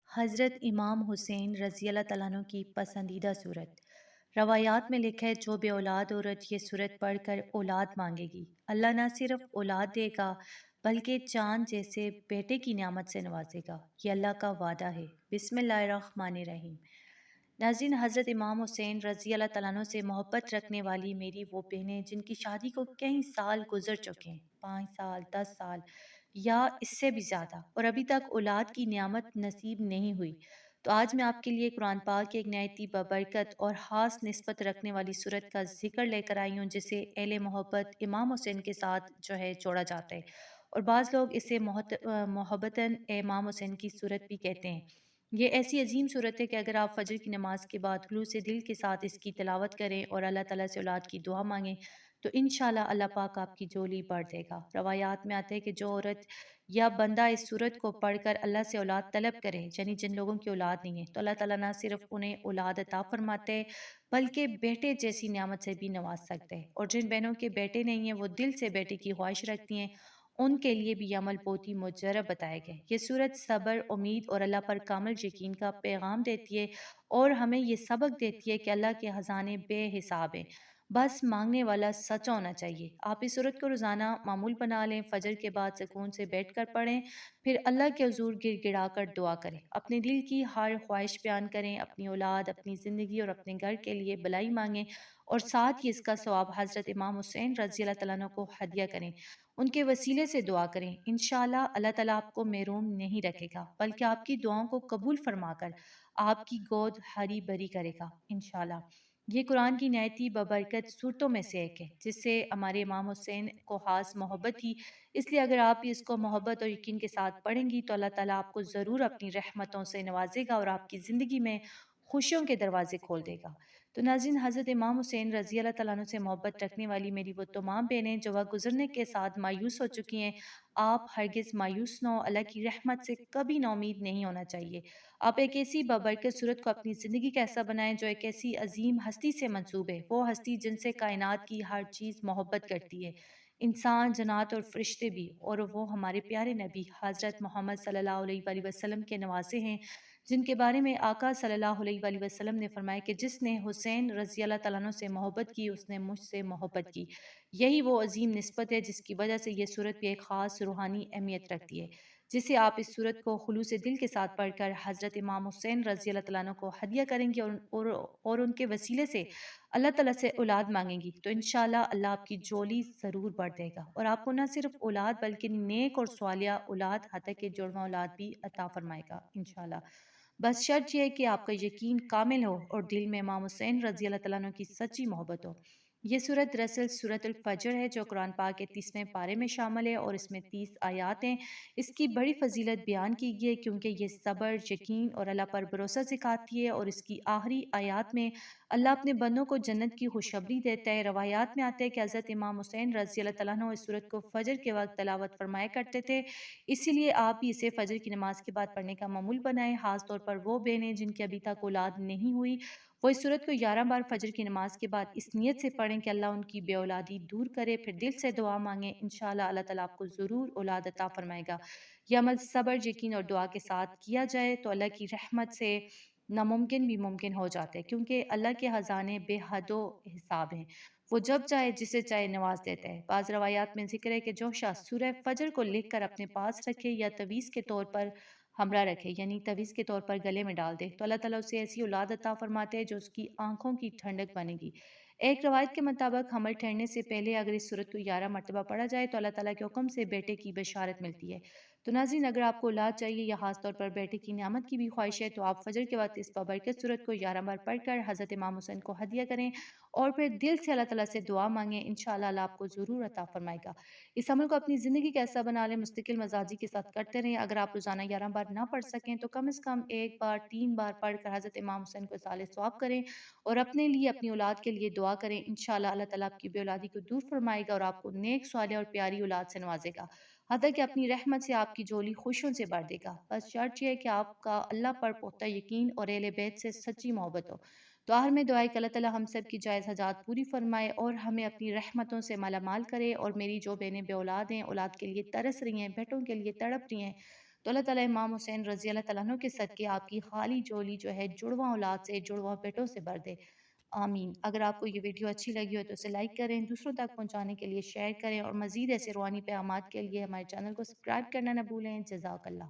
حضرت امام حسین رضی اللہ تعالیٰ عنہ کی پسندیدہ صورت۔ روایات میں لکھا ہے جو بے اولاد عورت یہ صورت پڑھ کر اولاد مانگے گی، اللہ نہ صرف اولاد دے گا بلکہ چاند جیسے بیٹے کی نعمت سے نوازے گا۔ یہ اللہ کا وعدہ ہے۔ بسم اللہ الرحمن الرحیم۔ ناظرین، حضرت امام حسین رضی اللہ تعالیٰ عنہ سے محبت رکھنے والی میری وہ بہنیں جن کی شادی کو کئی سال گزر چکے ہیں، 5 سال، 10 سال یا اس سے بھی زیادہ، اور ابھی تک اولاد کی نعمت نصیب نہیں ہوئی، تو آج میں آپ کے لیے قرآن پاک کی ایک نہایت ہی بابرکت اور خاص نسبت رکھنے والی صورت کا ذکر لے کر آئی ہوں، جسے اہل محبت امام حسین کے ساتھ جوڑا جاتا ہے، اور بعض لوگ اسے محبتاً امام حسین کی صورت بھی کہتے ہیں۔ یہ ایسی عظیم صورت ہے کہ اگر آپ فجر کی نماز کے بعد خلوص دل کے ساتھ اس کی تلاوت کریں اور اللہ تعالیٰ سے اولاد کی دعا مانگیں تو انشاءاللہ اللہ پاک آپ کی جولی بڑھ دے گا۔ روایات میں آتے ہیں کہ جو عورت یا بندہ اس صورت کو پڑھ کر اللہ سے اولاد طلب کرے، یعنی جن لوگوں کی اولاد نہیں ہے، تو اللہ تعالیٰ نہ صرف انہیں اولاد عطا فرماتے ہیں بلکہ بیٹے جیسی نعمت سے بھی نواز سکتے ہیں، اور جن بہنوں کے بیٹے نہیں ہیں وہ دل سے بیٹے کی خواہش رکھتی ہیں، ان کے لیے بھی یہ عمل بہت ہی مجرب بتائے گئے۔ یہ صورت صبر، امید اور اللہ پر کامل یقین کا پیغام دیتی ہے، اور ہمیں یہ سبق دیتی ہے کہ اللہ کے خزانے بے حساب ہیں، بس مانگنے والا سچا ہونا چاہیے۔ آپ اس صورت کو روزانہ معمول بنا لیں، فجر کے بعد سکون سے بیٹھ کر پڑھیں، پھر اللہ کے حضور گر گڑا کر دعا کریں، اپنے دل کی ہر خواہش بیان کریں، اپنی اولاد، اپنی زندگی اور اپنے گھر کے لیے بھلائی مانگیں، اور ساتھ ہی اس کا ثواب حضرت امام حسین رضی اللہ تعالیٰ عنہ کو ہدیہ کریں، ان کے وسیلے سے دعا کریں۔ انشاءاللہ اللہ تعالیٰ آپ کو محروم نہیں رکھے گا بلکہ آپ کی دعاؤں کو قبول فرما کر آپ کی گود ہری بھری کرے گا انشاءاللہ۔ یہ قرآن کی نہایت ہی بابرکت صورتوں میں سے ایک ہے جس سے ہمارے امام حسین کو خاص محبت تھی، اس لیے اگر آپ اس کو محبت اور یقین کے ساتھ پڑھیں گی تو اللہ تعالیٰ آپ کو ضرور اپنی رحمتوں سے نوازے گا اور آپ کی زندگی میں خوشیوں کے دروازے کھول دے گا۔ تو ناظرین، حضرت امام حسین رضی اللہ تعالیٰ عنہ سے محبت رکھنے والی میری وہ تمام بہنیں جو وقت گزرنے کے ساتھ مایوس ہو چکی ہیں، آپ ہرگز مایوس نہ ہو، اللہ کی رحمت سے کبھی نا امید نہیں ہونا چاہیے۔ آپ ایک ایسی بابرکت صورت کو اپنی زندگی کا ایسا بنائیں جو ایک ایسی عظیم ہستی سے منسوب ہے، وہ ہستی جن سے کائنات کی ہر چیز محبت کرتی ہے، انسان، جنات اور فرشتے بھی، اور وہ ہمارے پیارے نبی حضرت محمد صلی اللہ علیہ وآلہ وسلم کے نواسے ہیں، جن کے بارے میں آقا صلی اللہ علیہ وآلہ وسلم نے فرمایا کہ جس نے حسین رضی اللہ تعالیٰ عنہ سے محبت کی اس نے مجھ سے محبت کی۔ یہی وہ عظیم نسبت ہے جس کی وجہ سے یہ صورت بھی ایک خاص روحانی اہمیت رکھتی ہے، جسے آپ اس صورت کو خلوص دل کے ساتھ پڑھ کر حضرت امام حسین رضی اللہ تعالیٰ عنہ کو ہدیہ کریں گے اور ان کے وسیلے سے اللہ تعالیٰ سے اولاد مانگیں گی تو انشاءاللہ اللہ آپ کی جولی ضرور بڑھ دے گا، اور آپ کو نہ صرف اولاد بلکہ نیک اور صالحہ اولاد حتیٰ کہ جڑواں اولاد بھی عطا فرمائے گا انشاءاللہ۔ بس شرط یہ ہے کہ آپ کا یقین کامل ہو اور دل میں امام حسین رضی اللہ تعالیٰ عنہ کی سچی محبت ہو۔ یہ سورت دراصل سورت الفجر ہے جو قرآن پاک کے 30ویں پارے میں شامل ہے اور اس میں 30 آیات ہیں۔ اس کی بڑی فضیلت بیان کی گئی ہے کیونکہ یہ صبر، یقین اور اللہ پر بھروسہ سکھاتی ہے، اور اس کی آخری آیات میں اللہ اپنے بندوں کو جنت کی خوشخبری دیتا ہے۔ روایات میں آتا ہے کہ حضرت امام حسین رضی اللہ تعالیٰ عنہ اس سورت کو فجر کے وقت تلاوت فرمایا کرتے تھے، اسی لیے آپ بھی اسے فجر کی نماز کے بعد پڑھنے کا معمول بنائیں۔ خاص طور پر وہ بہنیں جن کی ابھی تک اولاد نہیں ہوئی وہ اس صورت کو 11 بار فجر کی نماز کے بعد اس نیت سے پڑھیں کہ اللہ ان کی بے اولادی دور کرے، پھر دل سے دعا مانگیں، انشاءاللہ اللہ تعالیٰ آپ کو ضرور اولاد عطا فرمائے گا۔ یہ عمل صبر، یقین اور دعا کے ساتھ کیا جائے تو اللہ کی رحمت سے ناممکن بھی ممکن ہو جاتے ہیں، کیونکہ اللہ کے خزانے بے حد و حساب ہیں، وہ جب چاہے جسے چاہے نواز دیتا ہے۔ بعض روایات میں ذکر ہے کہ جو شخص سورہ فجر کو لکھ کر اپنے پاس رکھے یا تویز کے طور پر ہمراہ رکھے، یعنی تویز کے طور پر گلے میں ڈال دے، تو اللہ تعالیٰ اسے ایسی اولاد عطا فرماتے ہیں جو اس کی آنکھوں کی ٹھنڈک بنے گی۔ ایک روایت کے مطابق حمل ٹھہرنے سے پہلے اگر اس صورت کو 11 مرتبہ پڑھا جائے تو اللہ تعالیٰ کے حکم سے بیٹے کی بشارت ملتی ہے۔ تو ناظرین، اگر آپ کو اولاد چاہیے یا خاص طور پر بیٹے کی نعمت کی بھی خواہش ہے تو آپ فجر کے وقت اس بابرکت صورت کو 11 بار پڑھ کر حضرت امام حسین کو ہدیہ کریں اور پھر دل سے اللہ تعالیٰ سے دعا مانگیں، انشاءاللہ اللہ آپ کو ضرور عطا فرمائے گا۔ اس عمل کو اپنی زندگی کا ایسا بنا لیں، مستقل مزاجی کے ساتھ کرتے رہیں۔ اگر آپ روزانہ 11 بار نہ پڑھ سکیں تو کم از کم ایک بار 3 بار پڑھ کر حضرت امام حسین کو اصالِ ثواب کریں اور اپنے لیے، اپنی اولاد کے لیے دعا کریں، انشاءاللہ اللہ تعالیٰ آپ کی بے اولادی کو دور فرمائے گا اور آپ کو نیک، صالح اور پیاری اولاد سے نوازے گا، حتیٰ کہ اپنی رحمت سے آپ کی جولی خوشیوں سے بھر دے گا۔ بس شرط یہ ہے کہ آپ کا اللہ پر پختہ یقین اور اہل بیت سے سچی محبت ہو۔ تو آخر میں دعا ہے کہ اللہ تعالیٰ ہم سب کی جائز حاجات پوری فرمائے اور ہمیں اپنی رحمتوں سے مالا مال کرے، اور میری جو بہنیں بے اولاد ہیں، اولاد کے لیے ترس رہی ہیں، بیٹوں کے لیے تڑپ رہی ہیں، تو اللہ تعالیٰ امام حسین رضی اللہ تعالیٰ عنہ کے صدقے آپ کی خالی جولی جو ہے جڑواں اولاد سے جڑواں بیٹوں سے بھر دے، آمین۔ اگر آپ کو یہ ویڈیو اچھی لگی ہو تو اسے لائک کریں، دوسروں تک پہنچانے کے لیے شیئر کریں، اور مزید ایسے روحانی پیغامات کے لیے ہمارے چینل کو سبسکرائب کرنا نہ بھولیں۔ جزاک اللہ۔